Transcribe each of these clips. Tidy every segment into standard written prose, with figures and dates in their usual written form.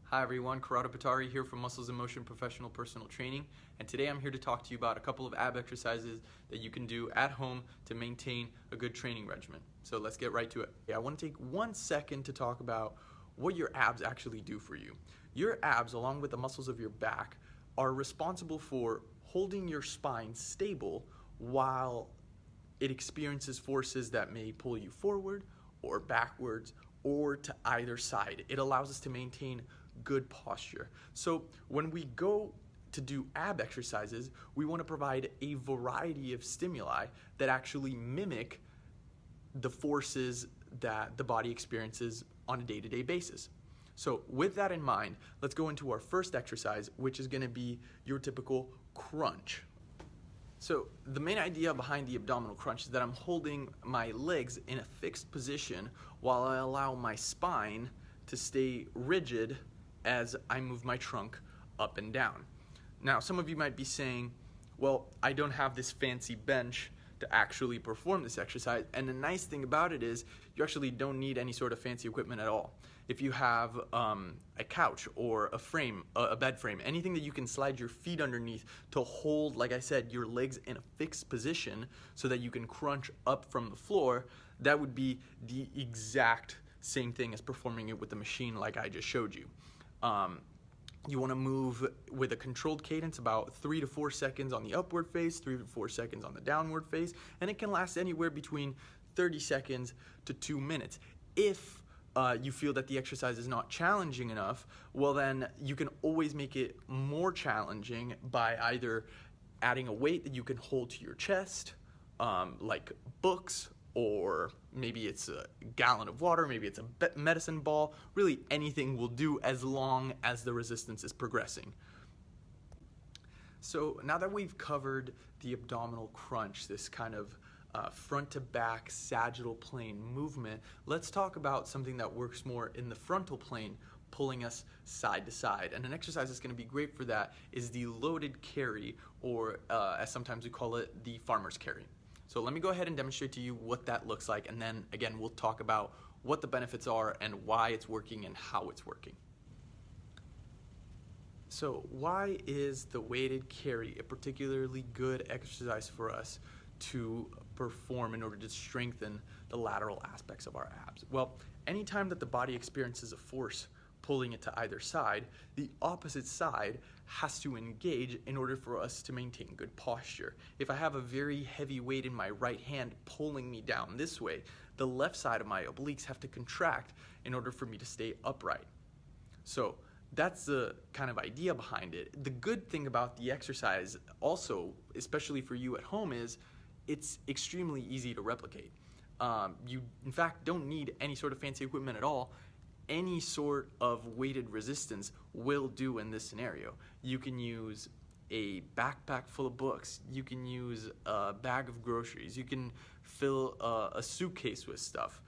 Hi everyone, Corrado Pitari here from Muscles in Motion Professional Personal Training, and today I'm here to talk to you about a couple of ab exercises that you can do at home to maintain a good training regimen. So let's get right to it. I want to take 1 second to talk about what your abs actually do for you. Your abs, along with the muscles of your back, are responsible for holding your spine stable while it experiences forces that may pull you forward or backwards or to either side. It allows us to maintain good posture. So when we go to do ab exercises, we want to provide a variety of stimuli that actually mimic the forces that the body experiences on a day-to-day basis. So with that in mind, let's go into our first exercise, which is going to be your typical crunch. So the main idea behind the abdominal crunch is that I'm holding my legs in a fixed position while I allow my spine to stay rigid as I move my trunk up and down. Now, some of you might be saying, well, I don't have this fancy bench to actually perform this exercise, and the nice thing about it is you actually don't need any sort of fancy equipment at all. If you have a couch or a frame, a bed frame, anything that you can slide your feet underneath to hold, like I said, your legs in a fixed position so that you can crunch up from the floor, that would be the exact same thing as performing it with the machine like I just showed you. You want to move with a controlled cadence, about 3 to 4 seconds on the upward phase, 3 to 4 seconds on the downward phase, and it can last anywhere between 30 seconds to 2 minutes. If you feel that the exercise is not challenging enough, well then you can always make it more challenging by either adding a weight that you can hold to your chest, like books, or maybe it's a gallon of water, maybe it's a medicine ball. Really anything will do as long as the resistance is progressing. So now that we've covered the abdominal crunch, this kind of front to back sagittal plane movement, let's talk about something that works more in the frontal plane, pulling us side to side. And an exercise that's going to be great for that is the loaded carry, or as sometimes we call it, the farmer's carry. So let me go ahead and demonstrate to you what that looks like, and then again we'll talk about what the benefits are and why it's working and how it's working. So why is the weighted carry a particularly good exercise for us to perform in order to strengthen the lateral aspects of our abs? Well, anytime that the body experiences a force pulling it to either side, the opposite side has to engage in order for us to maintain good posture. If I have a very heavy weight in my right hand pulling me down this way, the left side of my obliques have to contract in order for me to stay upright. So that's the kind of idea behind it. The good thing about the exercise also, especially for you at home, is it's extremely easy to replicate. You in fact don't need any sort of fancy equipment at all. Any sort of weighted resistance will do in this scenario. You can use a backpack full of books, you can use a bag of groceries, you can fill a suitcase with stuff.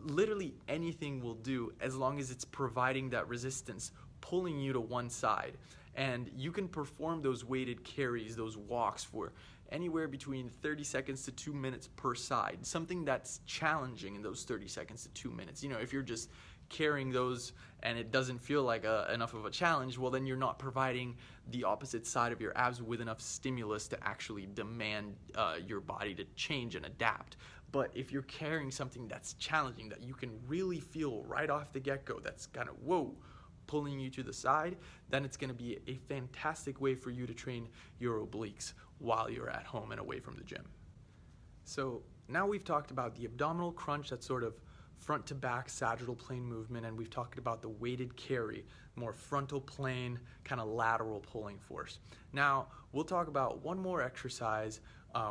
Literally anything will do as long as it's providing that resistance, pulling you to one side. And you can perform those weighted carries, those walks, for anywhere between 30 seconds to 2 minutes per side. Something that's challenging in those 30 seconds to 2 minutes. You know, if you're just carrying those and it doesn't feel like enough of a challenge, well then you're not providing the opposite side of your abs with enough stimulus to actually demand your body to change and adapt. But if you're carrying something that's challenging, that you can really feel right off the get-go, that's kind of, whoa, pulling you to the side, then it's going to be a fantastic way for you to train your obliques while you're at home and away from the gym. So now we've talked about the abdominal crunch, that's sort of front to back sagittal plane movement, and we've talked about the weighted carry, more frontal plane, kind of lateral pulling force. Now we'll talk about one more exercise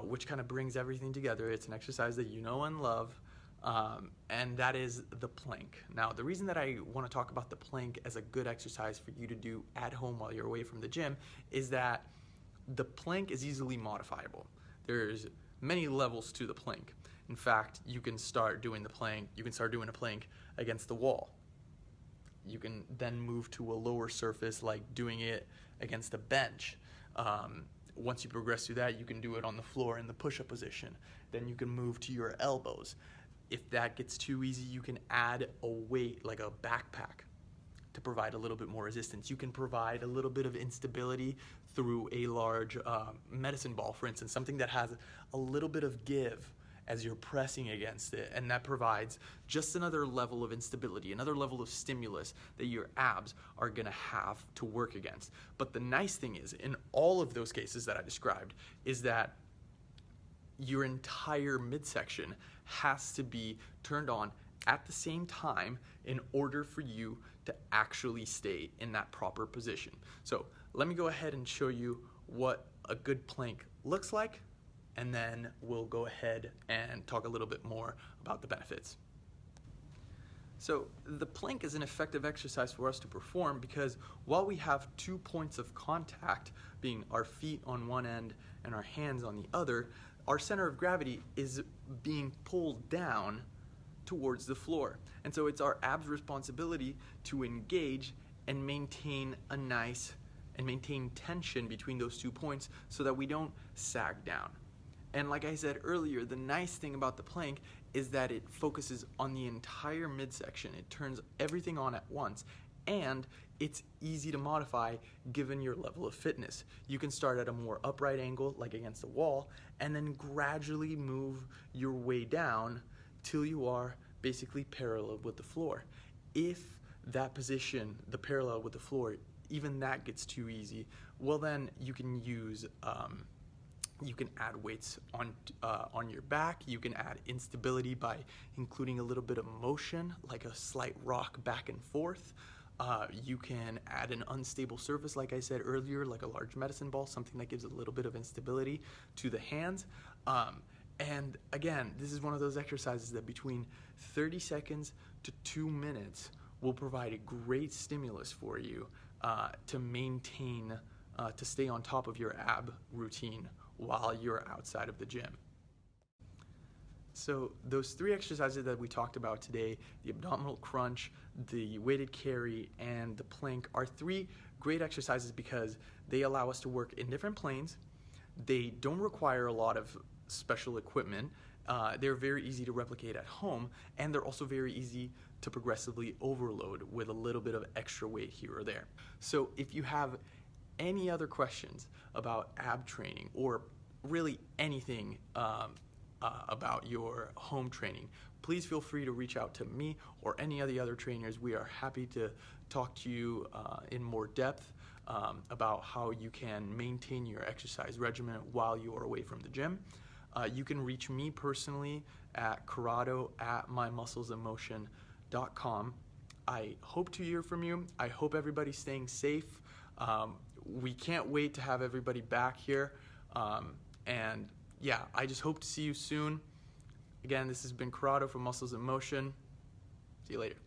which kind of brings everything together. It's an exercise that you know and love, and that is the plank. Now the reason that I want to talk about the plank as a good exercise for you to do at home while you're away from the gym is that the plank is easily modifiable. There's many levels to the plank. In fact, you can start doing a plank against the wall. You can then move to a lower surface, like doing it against a bench. Once you progress through that, you can do it on the floor in the push-up position. Then you can move to your elbows. If that gets too easy, you can add a weight, like a backpack, to provide a little bit more resistance. You can provide a little bit of instability through a large medicine ball, for instance, something that has a little bit of give as you're pressing against it, and that provides just another level of instability, another level of stimulus that your abs are gonna have to work against. But the nice thing is, in all of those cases that I described, is that your entire midsection has to be turned on at the same time in order for you to actually stay in that proper position. So let me go ahead and show you what a good plank looks like, and then we'll go ahead and talk a little bit more about the benefits. So the plank is an effective exercise for us to perform because while we have 2 points of contact, being our feet on one end and our hands on the other, our center of gravity is being pulled down towards the floor. And so it's our abs' responsibility to engage and maintain tension between those 2 points so that we don't sag down. And like I said earlier, the nice thing about the plank is that it focuses on the entire midsection. It turns everything on at once, and it's easy to modify given your level of fitness. You can start at a more upright angle, like against the wall, and then gradually move your way down till you are basically parallel with the floor. If that position, the parallel with the floor, even that gets too easy, well then you can use you can add weights on your back. You can add instability by including a little bit of motion, like a slight rock back and forth. You can add an unstable surface, like I said earlier, like a large medicine ball, something that gives a little bit of instability to the hands. And again, this is one of those exercises that between 30 seconds to 2 minutes will provide a great stimulus for you to maintain, to stay on top of your ab routine while you're outside of the gym. So those 3 exercises that we talked about today, the abdominal crunch, the weighted carry, and the plank, are 3 great exercises because they allow us to work in different planes. They don't require a lot of special equipment. They're very easy to replicate at home, and they're also very easy to progressively overload with a little bit of extra weight here or there. So if you have any other questions about ab training or really anything about your home training, please feel free to reach out to me or any of the other trainers. We are happy to talk to you in more depth about how you can maintain your exercise regimen while you are away from the gym. You can reach me personally at Corrado at mymusclesinmotion.com. I hope to hear from you. I hope everybody's staying safe. We can't wait to have everybody back here. And yeah, I just hope to see you soon. Again, this has been Corrado from Muscles in Motion. See you later.